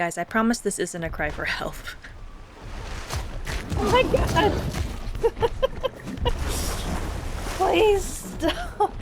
Guys, I promise this isn't a cry for help. Oh my god! Please stop!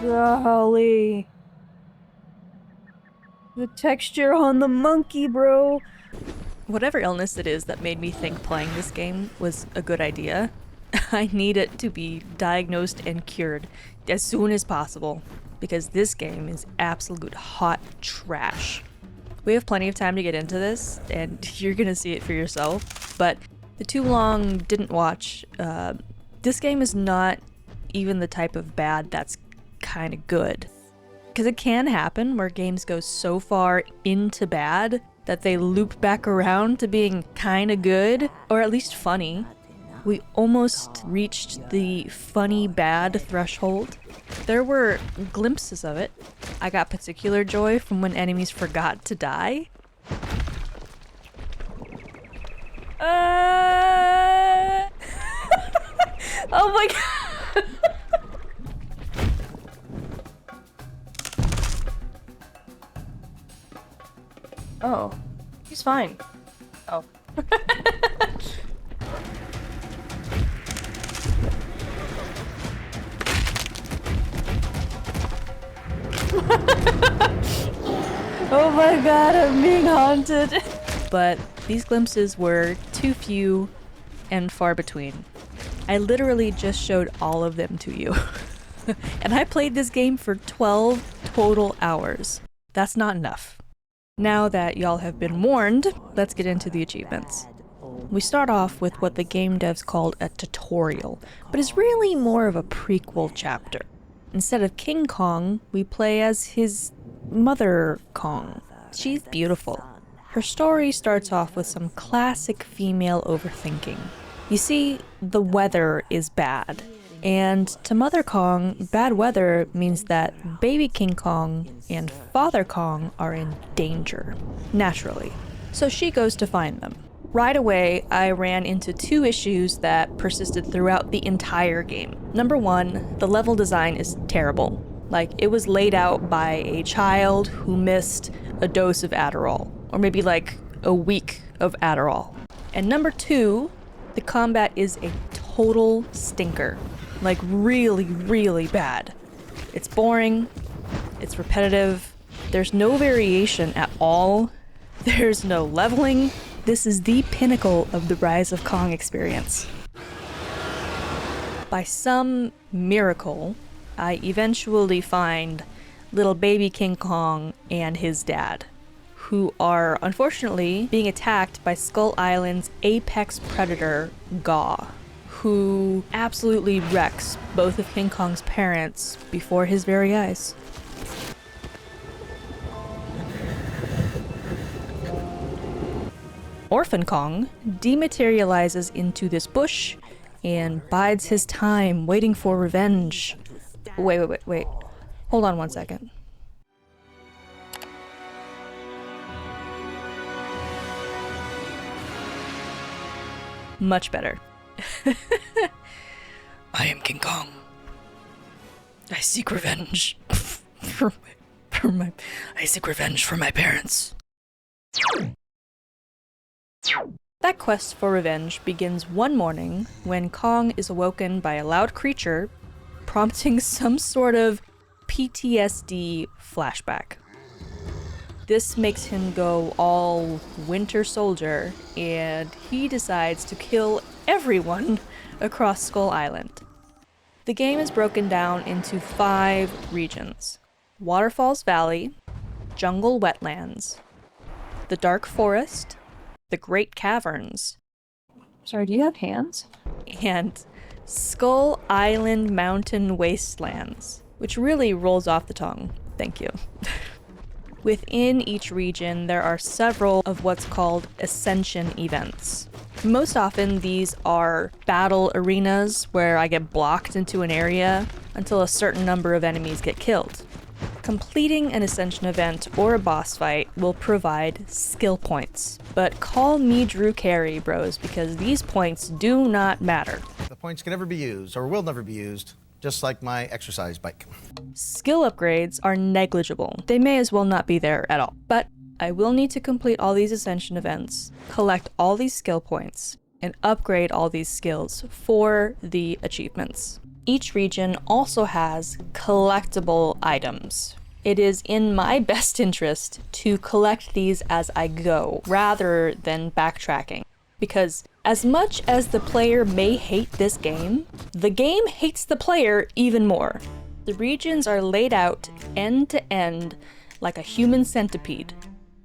Golly. The texture on the monkey, bro. Whatever illness it is that made me think playing this game was a good idea, I need it to be diagnosed and cured as soon as possible, because this game is absolute hot trash. We have plenty of time to get into this, and you're gonna see it for yourself, but the too long didn't watch, this game is not even the type of bad that's kind of good. Because it can happen where games go so far into bad that they loop back around to being kind of good, or at least funny. We almost reached the funny bad threshold. There were glimpses of it. I got particular joy from when enemies forgot to die. Oh my god! Oh, he's fine. Oh. Oh my god, I'm being haunted. But these glimpses were too few and far between. I literally just showed all of them to you. And I played this game for 12 total hours. That's not enough. Now that y'all have been warned, let's get into the achievements. We start off with what the game devs called a tutorial, but is really more of a prequel chapter. Instead of King Kong, we play as his mother Kong. She's beautiful. Her story starts off with some classic female overthinking. You see, the weather is bad. And to Mother Kong, bad weather means that baby King Kong and Father Kong are in danger, naturally. So she goes to find them. Right away, I ran into two issues that persisted throughout the entire game. Number one, the level design is terrible. Like, it was laid out by a child who missed a dose of Adderall, or maybe like a week of Adderall. And number two, the combat is a total stinker. Like, really, really bad. It's boring, it's repetitive, there's no variation at all, there's no leveling. This is the pinnacle of the Rise of Kong experience. By some miracle, I eventually find little baby King Kong and his dad, who are unfortunately being attacked by Skull Island's apex predator, Gaw, who absolutely wrecks both of King Kong's parents before his very eyes. Orphan Kong dematerializes into this bush and bides his time waiting for revenge. Wait. Hold on one second. Much better. I am King Kong. I seek revenge I seek revenge for my parents. That quest for revenge begins one morning when Kong is awoken by a loud creature, prompting some sort of PTSD flashback. This makes him go all Winter Soldier, and he decides to kill everyone across Skull Island. The game is broken down into 5 regions: Waterfalls Valley, Jungle Wetlands, the Dark Forest, the Great Caverns. Sorry, do you have hands? And Skull Island Mountain Wastelands, which really rolls off the tongue. Thank you. Within each region, there are several of what's called Ascension events. Most often, these are battle arenas where I get blocked into an area until a certain number of enemies get killed. Completing an ascension event or a boss fight will provide skill points. But call me Drew Carey, bros, because these points do not matter. The points can never be used, or will never be used, just like my exercise bike. Skill upgrades are negligible. They may as well not be there at all. But I will need to complete all these ascension events, collect all these skill points, and upgrade all these skills for the achievements. Each region also has collectible items. It is in my best interest to collect these as I go, rather than backtracking. Because as much as the player may hate this game, the game hates the player even more. The regions are laid out end to end like a human centipede.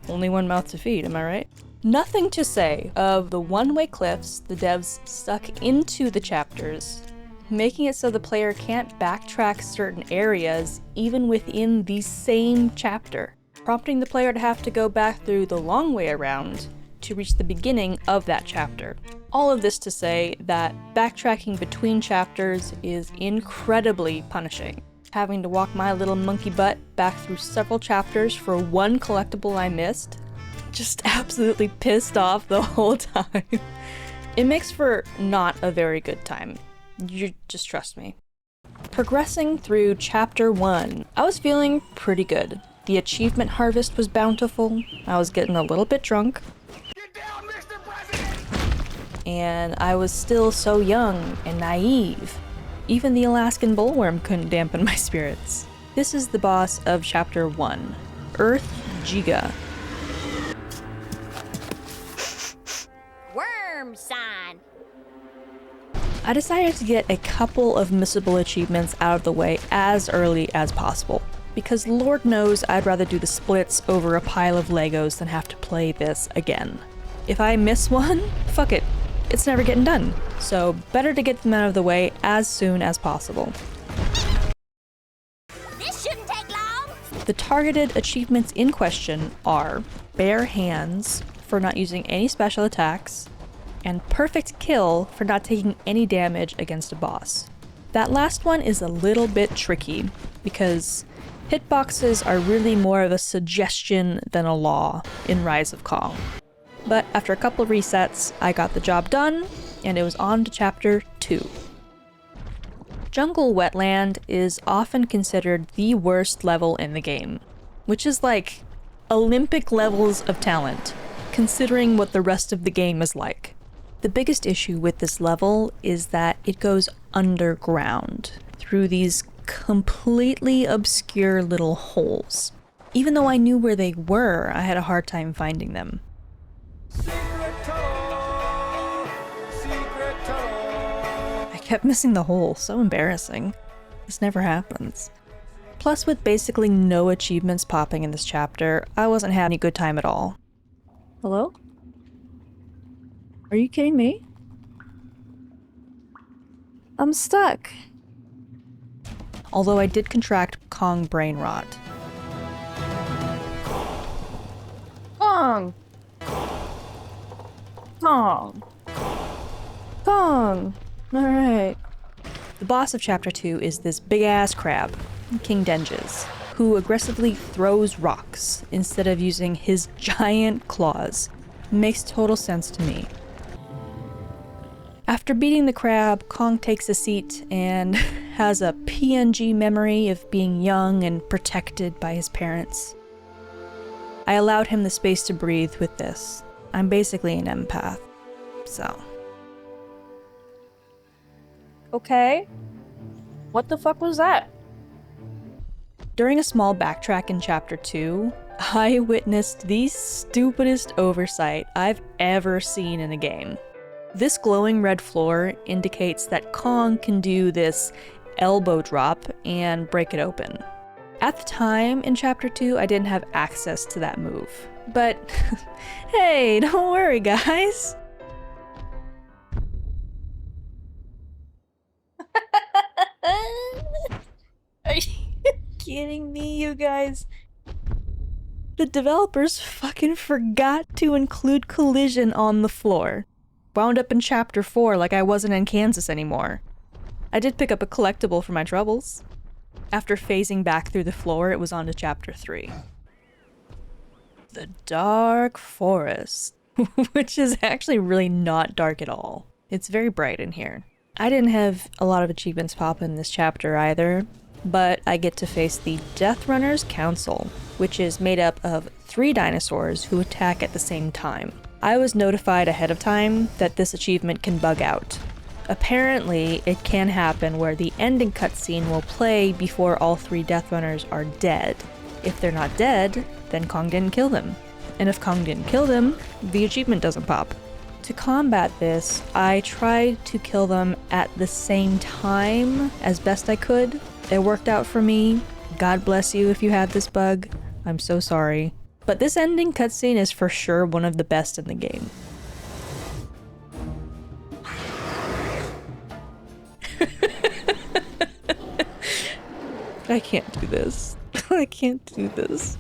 Only one mouth to feed, am I right? Nothing to say of the one-way cliffs the devs stuck into the chapters, making it so the player can't backtrack certain areas even within the same chapter, prompting the player to have to go back through the long way around to reach the beginning of that chapter. All of this to say that backtracking between chapters is incredibly punishing. Having to walk my little monkey butt back through several chapters for one collectible I missed, just absolutely pissed off the whole time. It makes for not a very good time. You just trust me. Progressing through chapter 1, I was feeling pretty good. The achievement harvest was bountiful, I was getting a little bit drunk, Get down, Mr. President! and I was still so young and naive. Even the Alaskan bullworm couldn't dampen my spirits. This is the boss of chapter 1, Earth Giga. Worm sign. I decided to get a couple of missable achievements out of the way as early as possible, because Lord knows I'd rather do the splits over a pile of Legos than have to play this again. If I miss one, fuck it, it's never getting done, so better to get them out of the way as soon as possible. This shouldn't take long. The targeted achievements in question are Bare Hands for not using any special attacks, and Perfect Kill for not taking any damage against a boss. That last one is a little bit tricky, because hitboxes are really more of a suggestion than a law in Rise of Kong. But after a couple of resets, I got the job done, and it was on to chapter 2. Jungle Wetland is often considered the worst level in the game, which is like Olympic levels of talent, considering what the rest of the game is like. The biggest issue with this level is that it goes underground, through these completely obscure little holes. Even though I knew where they were, I had a hard time finding them. I kept missing the hole, so embarrassing. This never happens. Plus, with basically no achievements popping in this chapter, I wasn't having a good time at all. Hello? Are you kidding me? I'm stuck. Although I did contract Kong brain rot. Kong! Kong! Kong! Alright. The boss of chapter 2 is this big-ass crab, King Denges, who aggressively throws rocks instead of using his giant claws. Makes total sense to me. After beating the crab, Kong takes a seat and has a PNG memory of being young and protected by his parents. I allowed him the space to breathe with this. I'm basically an empath, so. Okay. What the fuck was that? During a small backtrack in chapter 2, I witnessed the stupidest oversight I've ever seen in a game. This glowing red floor indicates that Kong can do this elbow drop and break it open. At the time in chapter 2, I didn't have access to that move. But hey, don't worry guys. Are you kidding me, you guys? The developers fucking forgot to include collision on the floor. Wound up in chapter 4 like I wasn't in Kansas anymore. I did pick up a collectible for my troubles. After phasing back through the floor, it was on to chapter 3. The Dark Forest, which is actually really not dark at all. It's very bright in here. I didn't have a lot of achievements pop in this chapter either, but I get to face the Death Runners Council, which is made up of 3 dinosaurs who attack at the same time. I was notified ahead of time that this achievement can bug out. Apparently, it can happen where the ending cutscene will play before all 3 Death Runners are dead. If they're not dead, then Kong didn't kill them. And if Kong didn't kill them, the achievement doesn't pop. To combat this, I tried to kill them at the same time as best I could. It worked out for me. God bless you if you had this bug. I'm so sorry. But this ending cutscene is for sure one of the best in the game. I can't do this. I can't do this.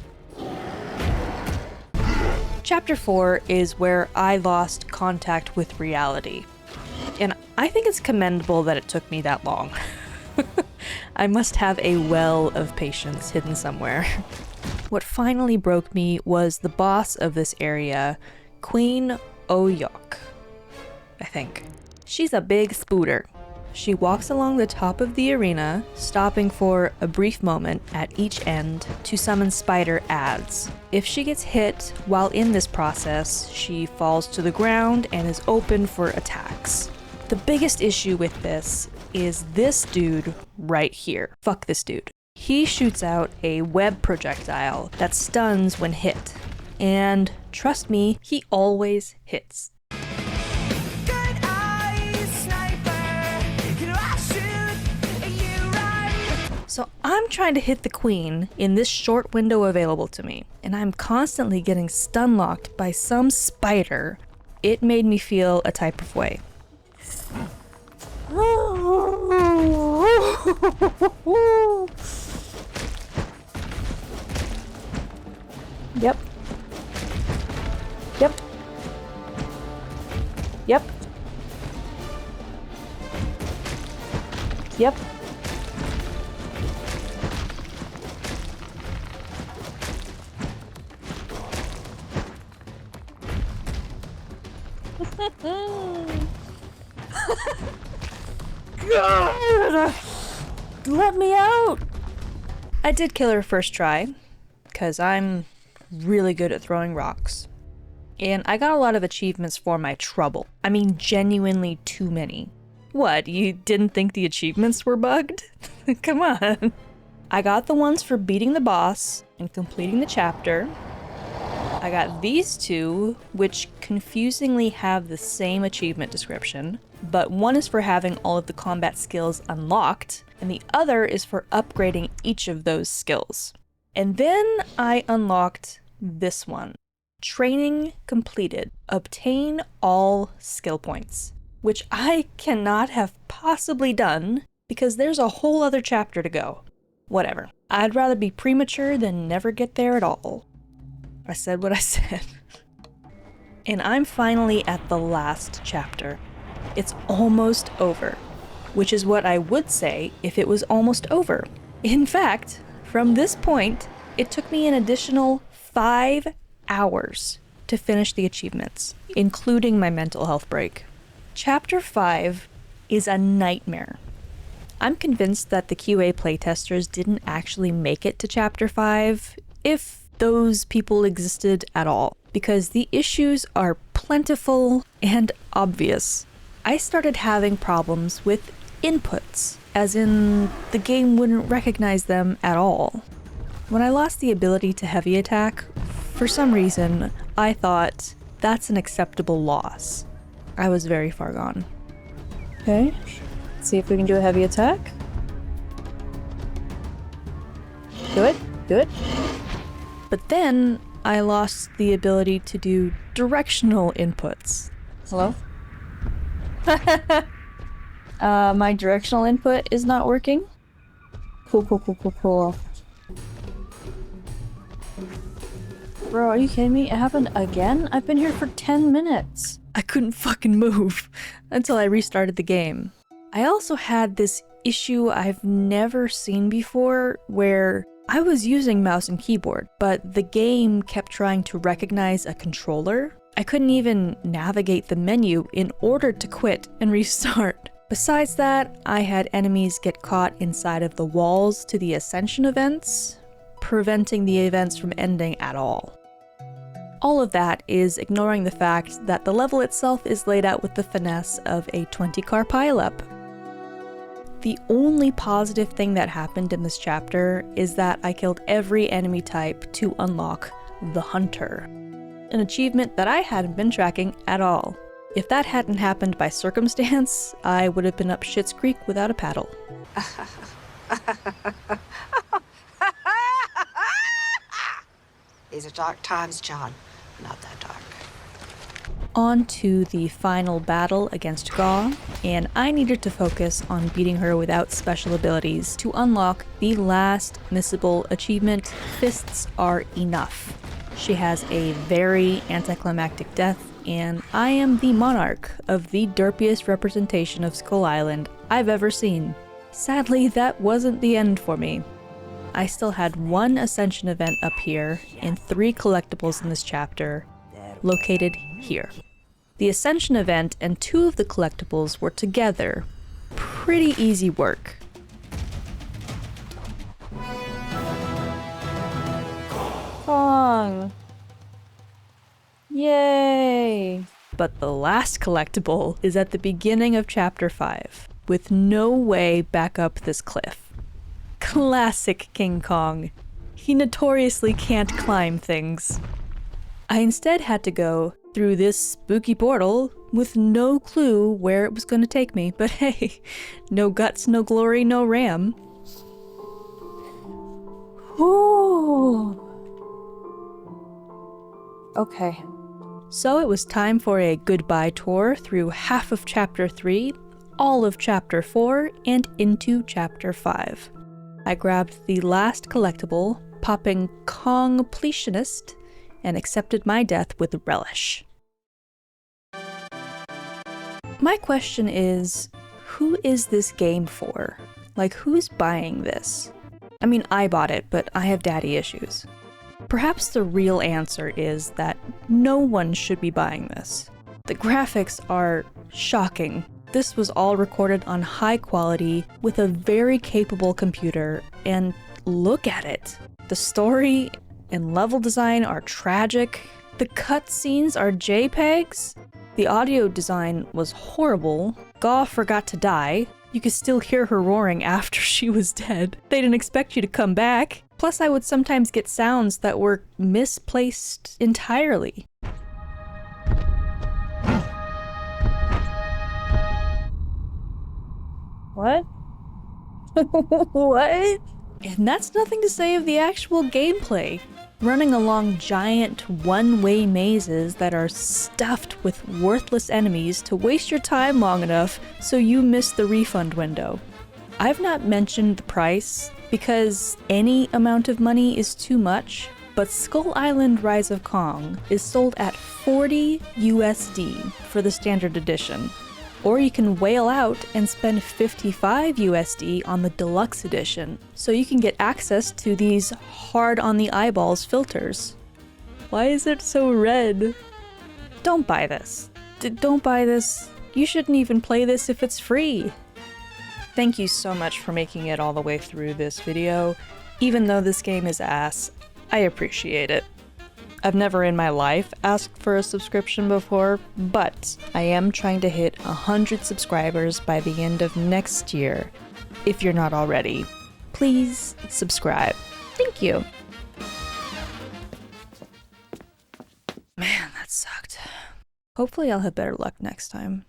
Chapter 4 is where I lost contact with reality. And I think it's commendable that it took me that long. I must have a well of patience hidden somewhere. What finally broke me was the boss of this area, Queen Oyok, I think. She's a big spooter. She walks along the top of the arena, stopping for a brief moment at each end to summon spider adds. If she gets hit while in this process, she falls to the ground and is open for attacks. The biggest issue with this is this dude right here. Fuck this dude. He shoots out a web projectile that stuns when hit. And trust me, he always hits. So I'm trying to hit the queen in this short window available to me, and I'm constantly getting stun locked by some spider. It made me feel a type of way. Yep. Yep. Yep. Yep. God! Let me out! I did kill her first try, because I'm really good at throwing rocks. And I got a lot of achievements for my trouble. I mean, genuinely too many. What, you didn't think the achievements were bugged? Come on. I got the ones for beating the boss and completing the chapter. I got these 2, which confusingly have the same achievement description, but one is for having all of the combat skills unlocked, and the other is for upgrading each of those skills. And then I unlocked this one. Training completed. Obtain all skill points, which I cannot have possibly done because there's a whole other chapter to go. Whatever. I'd rather be premature than never get there at all. I said what I said. And I'm finally at the last chapter. It's almost over, which is what I would say if it was almost over. In fact, from this point, it took me an additional 5 hours to finish the achievements, including my mental health break. Chapter 5 is a nightmare. I'm convinced that the QA playtesters didn't actually make it to Chapter 5, if those people existed at all, because the issues are plentiful and obvious. I started having problems with inputs, as in the game wouldn't recognize them at all. When I lost the ability to heavy attack, for some reason, I thought that's an acceptable loss. I was very far gone. Okay. Let's see if we can do a heavy attack. Do it. Do it. But then I lost the ability to do directional inputs. Hello? My directional input is not working. Cool. Bro, are you kidding me? It happened again? I've been here for 10 minutes. I couldn't fucking move until I restarted the game. I also had this issue I've never seen before where I was using mouse and keyboard, but the game kept trying to recognize a controller. I couldn't even navigate the menu in order to quit and restart. Besides that, I had enemies get caught inside of the walls to the Ascension events, preventing the events from ending at all. All of that is ignoring the fact that the level itself is laid out with the finesse of a 20-car pileup. The only positive thing that happened in this chapter is that I killed every enemy type to unlock the Hunter, an achievement that I hadn't been tracking at all. If that hadn't happened by circumstance, I would have been up Schitt's Creek without a paddle. These are dark times, John. Not that dark. On to the final battle against Gaw, and I needed to focus on beating her without special abilities to unlock the last missable achievement, Fists Are Enough. She has a very anticlimactic death, and I am the monarch of the derpiest representation of Skull Island I've ever seen. Sadly, that wasn't the end for me. I still had one Ascension event up here and 3 collectibles in this chapter, located here. The Ascension event and 2 of the collectibles were together. Pretty easy work. Kong. Yay! But the last collectible is at the beginning of chapter 5, with no way back up this cliff. Classic King Kong. He notoriously can't climb things. I instead had to go through this spooky portal with no clue where it was going to take me, but hey, no guts, no glory, no ram. Ooh. Okay. So it was time for a goodbye tour through half of chapter 3, all of chapter 4, and into chapter 5. I grabbed the last collectible, popping completionist, and accepted my death with relish. My question is, who is this game for? Like, who's buying this? I mean, I bought it, but I have daddy issues. Perhaps the real answer is that no one should be buying this. The graphics are shocking. This was all recorded on high quality with a very capable computer, and look at it. The story and level design are tragic. The cutscenes are JPEGs. The audio design was horrible. Gaw forgot to die. You could still hear her roaring after she was dead. They didn't expect you to come back. Plus, I would sometimes get sounds that were misplaced entirely. What? What? And that's nothing to say of the actual gameplay. Running along giant one-way mazes that are stuffed with worthless enemies to waste your time long enough so you miss the refund window. I've not mentioned the price because any amount of money is too much, but Skull Island Rise of Kong is sold at 40 USD for the standard edition. Or you can whale out and spend 55 USD on the deluxe edition, so you can get access to these hard on the eyeballs filters. Why is it so red? Don't buy this. Don't buy this. You shouldn't even play this if it's free. Thank you so much for making it all the way through this video. Even though this game is ass, I appreciate it. I've never in my life asked for a subscription before, but I am trying to hit 100 subscribers by the end of next year. If you're not already, please subscribe. Thank you. Man, that sucked. Hopefully I'll have better luck next time.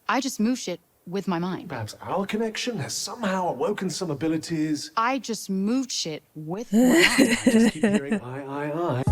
I just move shit with my mind. Perhaps our connection has somehow awoken some abilities. I just moved shit with my mind. I just keep hearing I.